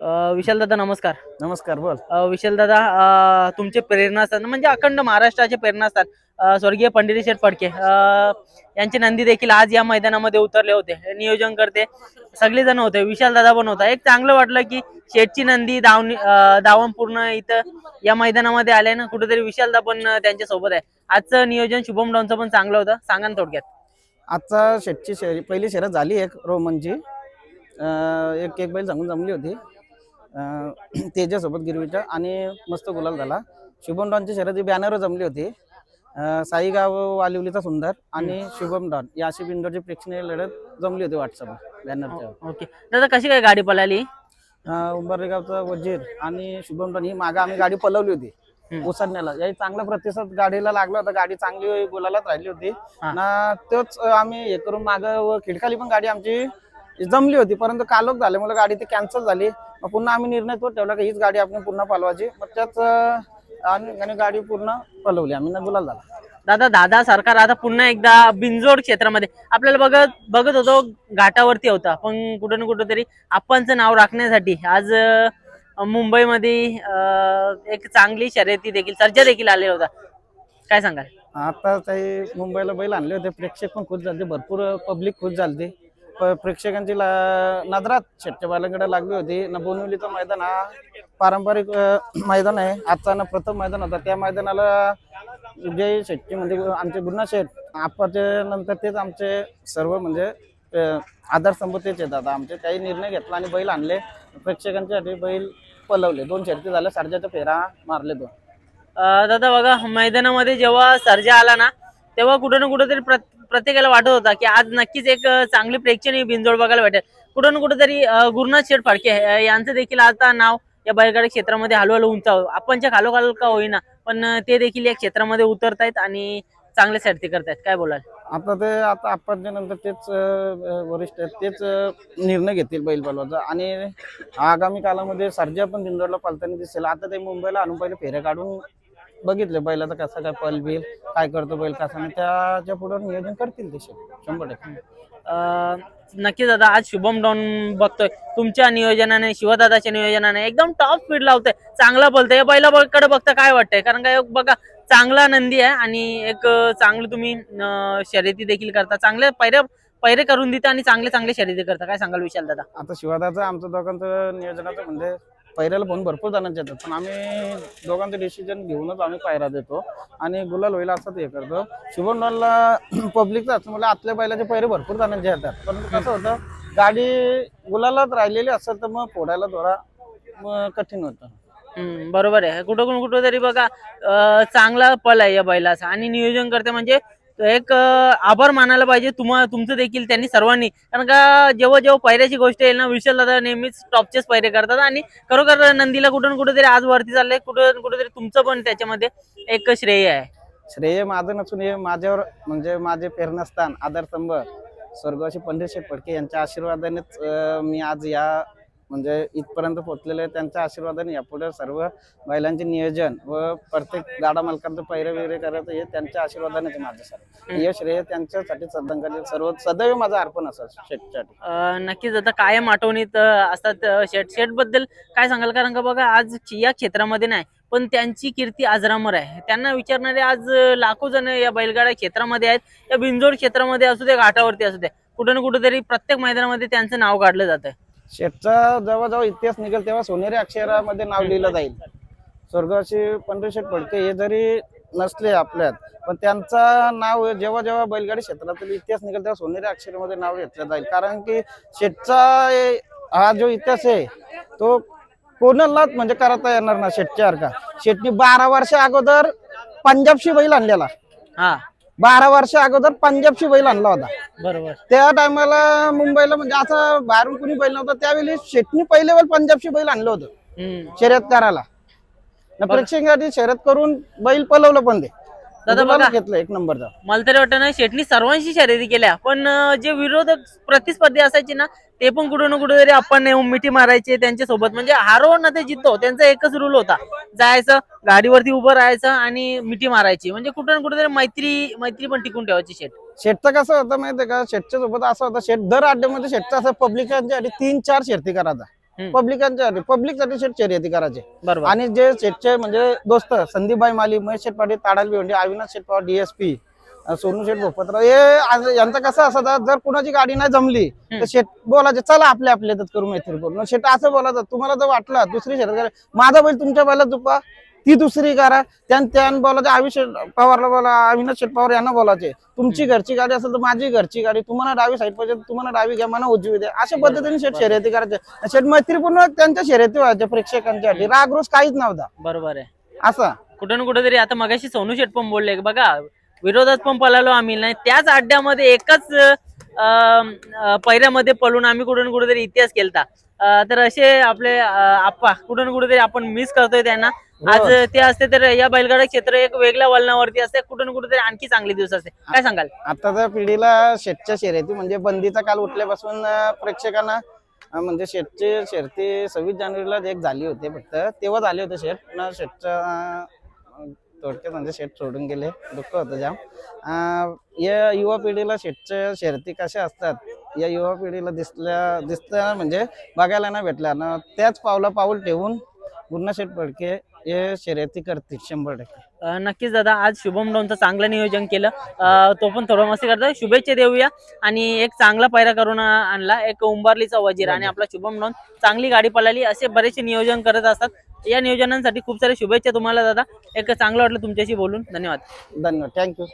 विशाल दादा नमस्कार. नमस्कार बोल. विशाल दादा, तुमचे प्रेरणास्थान म्हणजे अखंड महाराष्ट्राचे प्रेरणास्थान स्वर्गीय पंडित शेठ फडके यांचे नंदी देखील आज या मैदानामध्ये उतरले होते. नियोजन करते सगळे जण होते, विशाल दादा पण होता. एक चांगलं वाटलं की शेठची नंदी धावून पूर्ण इथं या मैदानामध्ये आले ना, कुठेतरी विशाल दादा पण त्यांच्या सोबत आहे. आजचं नियोजन शुभम डॉनचं पण चांगलं होतं, सांगा ना थोडक्यात. आजचा शेटची पहिली शर्यत झाली एक रोमनची. एक एक बैल सांगून जमली होती तेजासोबत गिरवीच्या आणि मस्त गुलाल झाला. शुभम डॉनची शर्यत ही बॅनरवर जमली होती. साईगाव वालिवलीचा सुंदर आणि शुभम डॉन या अशी बिंदोची प्रेक्षणीय लढत जमली होती व्हॉट्सअपवर बॅनरच्या. ओके दादा, कशी काय गाडी पळाली? उंबरगावचा वजीर आणि शुभम डॉन ही मागे आम्ही गाडी पळवली होती उसरण्याला. याही चांगला प्रतिसाद गाडीला लागला होता. गाडी चांगली गुलालात राहिली होती ना. तोच आम्ही हे करून माग खिडकाली पण गाडी आमची जमली होती, परंतु कालोख झाल्यामुळे गाडी ती कॅन्सल झाली. मग पुन्हा आम्ही निर्णय तो ठेवला की हीच गाडी आपण पुन्हा पळवायची. मग त्याच आणि गाडी पूर्ण पळवली आम्ही ना, गुलाल झाला. दादा सरकार आता पुन्हा एकदा बिंजोड क्षेत्रामध्ये आपल्याला बघत होतो, घाटावरती होता, पण कुठं ना कुठं तरी आपणचं नाव राखण्यासाठी आज मुंबईमध्ये एक चांगली शर्यती देखील सर्जा देखील आलेला होता. काय सांगाल? आता काही मुंबईला बैल आणले होते, प्रेक्षक पण खुश झाले, भरपूर पब्लिक खुश झाली. प्रेक्षकांची नजरात शेटच्या बैलांकडे लागली होती ना. बोनिवलीचं मैदान हा पारंपरिक मैदान आहे. आजचा ना प्रथम मैदान होता. त्या मैदानाला जय शेट्टी म्हणजे आमचे गुरुनाथ शेठ आपाचे नंतर तेच आमचे सर्व म्हणजे आधारस्तंभ तेच येतात. आमचे काही निर्णय घेतला आणि बैल आणले प्रेक्षकांच्यासाठी. बैल पलवले, 2 शर्यती झाल्या, सर्जाचा फेरा मारले 2. दादा बघा, मैदानामध्ये जेव्हा सर्जा आला ना, तेव्हा कुठं ना कुठं तरी प्रत्येकाला वाटत होता की आज नक्कीच एक चांगली प्रेक्षणीय बिनजोड बघायला भेटेल. कुठं ना कुठं तरी गुरुनाथ शेठ फडके यांचं देखील आता नाव या बैलगाडी क्षेत्रामध्ये हळूहळू उंचावं, आपणच्या खालोखाल का होईना, पण ते देखील या क्षेत्रामध्ये उतरतायत आणि चांगल्या शर्ती करतायत. काय बोलाल? आता आपणच्या नंतर तेच वरिष्ठ आहेत, तेच निर्णय घेतील बैल पलवाचा. आणि आगामी कालामध्ये सर्जा पण बिंदोडला पलताना दिसेल. आता ते मुंबईला आणून पहिले फेऱ्या काढून बघितले बैलाचा कसा काय पल बिल, काय करतो बैल कसा नाही, त्याच्या पुढे नियोजन करतील ते 100%. नक्कीच दादा, आज शुभम डॉन बघतोय तुमच्या नियोजनाने, शिवदादाच्या नियोजनाने एकदम टॉप स्पीड लावतोय, चांगला बोलतोय. या बैलाकडे बघता काय वाटतंय? कारण काय बघा, चांगला नंदी आहे आणि एक चांगलं तुम्ही शर्यती देखील करता, चांगले पैरे करून देता आणि चांगले चांगले शर्यती करता. काय सांगाल विशाल दादा? आता शिवादाचं आमचं दोघांचं नियोजनाचं म्हणजे पायऱ्याला फोन भरपूर जणांचे येतात, पण आम्ही दोघांचं डिसिजन घेऊनच आम्ही पायरा देतो आणि गुलाल होईल असं हे करतो. शुभम डॉनला पब्लिकचा असल्यामुळे आतल्या बैलाचे पैरे भरपूर जणांचे येतात, पण कसं होतं, गाडी गुलालात राहिलेली असेल तर मग फोडायला थोडा कठीण होतं. बरोबर आहे. कुठं तरी बघा, चांगला पल आहे या बैलाचा आणि नियोजन करते म्हणजे एक आभार मानायला पाहिजे तुमचं देखील त्यांनी सर्वांनी. कारण का जेव्हा जेव्हा पैऱ्याची गोष्ट येईल ना, विशाल दादा नेहमीच टॉपचेच पैरे करतात आणि खरोखर नंदीला कुठं कुठेतरी आज वरती चाललंय, कुठेतरी तुमचं पण त्याच्यामध्ये एक श्रेय आहे. श्रेय माझं नसून हे माझ्यावर म्हणजे माझे प्रेरणास्थान आधारस्तंभ स्वर्गवासी पंडित शेठ फडके यांच्या आशीर्वादानेच मी आज या म्हणजे इथपर्यंत पोहोचलेले आहे. त्यांच्या आशीर्वादाने यापुढे सर्व बैलांचे नियोजन व प्रत्येक गाडा मालकांचं पैरे वगैरे करायचं हे त्यांच्या आशीर्वादानेच माझ्यासाठी. हे श्रेय त्यांच्यासाठी सर्व सदैव माझं अर्पण असं शेठसाठी. नक्कीच आता कायम आठवणीत असतात शेठ बद्दल. काय सांगाल? कारण का बघा, आज या क्षेत्रामध्ये नाही पण त्यांची कीर्ती अजरामर आहे. त्यांना विचारणारे आज लाखो जण या बैलगाडा क्षेत्रामध्ये आहेत. या बिनजोड क्षेत्रामध्ये असू दे, घाटावरती असू दे, कुठं ना कुठेतरी प्रत्येक मैदानामध्ये त्यांचं नाव काढलं जातं. शेठचा जेव्हा इतिहास निघेल तेव्हा सोनेरी अक्षरामध्ये नाव लिहिलं जाईल. स्वर्गवासी पंडित शेठ फडके हे जरी नसले आपल्यात, पण त्यांचं नाव जेव्हा बैलगाडी क्षेत्रातील इतिहास निघेल तेव्हा सोनेरी अक्षरामध्ये नाव घेतलं जाईल. कारण की शेठचा हा जो इतिहास आहे तो कोणालाच म्हणजे करता येणार ना शेठच्या सारखा. शेठनी 12 वर्ष अगोदर पंजाबशी बैल आणलेला. 12 वर्ष अगोदर पंजाबशी बैल आणला होता. बरोबर. त्या टायमाला मुंबईला म्हणजे असं बाहेरून कुणी बैल नव्हतं. त्यावेळी शेठनी पहिले वेळ पंजाबशी बैल आणलं होतं शर्यत करायला. प्रेक्षकांसाठी शर्यत करून बैल पलवलं पण ते दादा बघा, घेतलं 1 नंबरचा. मला तरी वाटतं ना, शेठनी सर्वांशी शर्यती केल्या, पण जे विरोधक प्रतिस्पर्धी असायचे ना, ते पण कुठं ना कुठेतरी आपण मिठी मारायचे त्यांच्या सोबत. म्हणजे हारो ना ते जितो, त्यांचा एकच रूल होता, जायचं गाडीवरती उभं राहायचं आणि मिठी मारायची. म्हणजे कुठं ना कुठेतरी मैत्री पण टिकून ठेवायची. शेठचं कसं होतं माहितीये का, शेठच्या सोबत असं होतं, शेठ दर अड्ड्यामध्ये शेठचा असं पब्लिकांच्या 3-4 शर्ती करायचा. पब्लिकांच्या पब्लिकसाठी शेट शर्यती करायचे. बरोबर. आणि जे शेटचे म्हणजे दोस्त संदीपभाई माली, महेश शेट पाटील, ताडाल भिवंडी, अविनाश शेट पवार DSP, सोनू शेठ भोपतराव, हे यांचं कसं असतं, जर कुणाची गाडी नाही जमली तर शेट बोलायचे चला आपल्या आपल्यातच करू मैत्री करू. शेट असं बोलायचं, तुम्हाला जर वाटलं दुसरी शर्यत करा, माझा बैल तुमच्या बैला झुपा, ती दुसरी करा. त्यानं बोलायचे अविनाश पवारला बोला, अविनाश शेठ पवार यांना बोलायचे तुमची घरची गाडी असेल तर माझी घरची गाडी, तुम्हाला डावी साईड पाहिजे तुम्हाला डावी घ्या, मला उजवी द्या. अशा पद्धतीने शेट शर्यती करायचे. शेट मैत्रीपूर्ण त्यांच्या शर्यती व्हायच्या प्रेक्षकांसाठी, राग रोज काहीच नव्हता. बरोबर आहे. असा कुठं ना कुठेतरी आता मगाशी सोनू शेट पण बोलले बघा, विरोधात पण पळालो आम्ही, नाही त्याच अड्ड्यामध्ये एकाच पैऱ्यामध्ये पळून आम्ही कुठं ना कुठेतरी इतिहास केलता. तर असे आपले आप्पा कुठं ना कुठेतरी आपण मिस करतोय त्यांना. आज ते असते तर या बैलगाडा क्षेत्र एक वेगळ्या वळणावरती असते, कुठं ना कुठेतरी आणखी चांगले दिवस असते. काय सांगाल? आताच्या पिढीला शेटच्या शर्यती म्हणजे बंदीचा काल उठल्यापासून प्रेक्षकांना म्हणजे शेटची शर्यती 26 जानेवारीला एक झाली होती फक्त, तेव्हा झाले होते शेट ना. शेटच्या थोडक्यात म्हणजे शेट सोडून गेले, दुःख होतं जाम. या युवा पिढीला शेटच्या शर्यती कशा असतात या युवा पिढीला दिसतं म्हणजे बघायला नाही भेटल्या ना. त्याच पाऊल ठेवून गुन्हा शेठ फडके हे शर्यती करतील 100%. नक्कीच दादा, आज शुभम डॉनचं चांगलं नियोजन केलं. तो पण थोडं मस्ती करतोय. शुभेच्छा देऊया. आणि एक चांगला पायरा करून आणला, एक उंबारलीचा वजीर आणि आपला शुभम डॉन. चांगली गाडी पळाली. असे बरेचसे नियोजन करत असतात. या नियोजनांसाठी खूप सारे शुभेच्छा तुम्हाला दादा. एक चांगलं वाटलं तुमच्याशी बोलून. धन्यवाद. धन्यवाद, थँक्यू.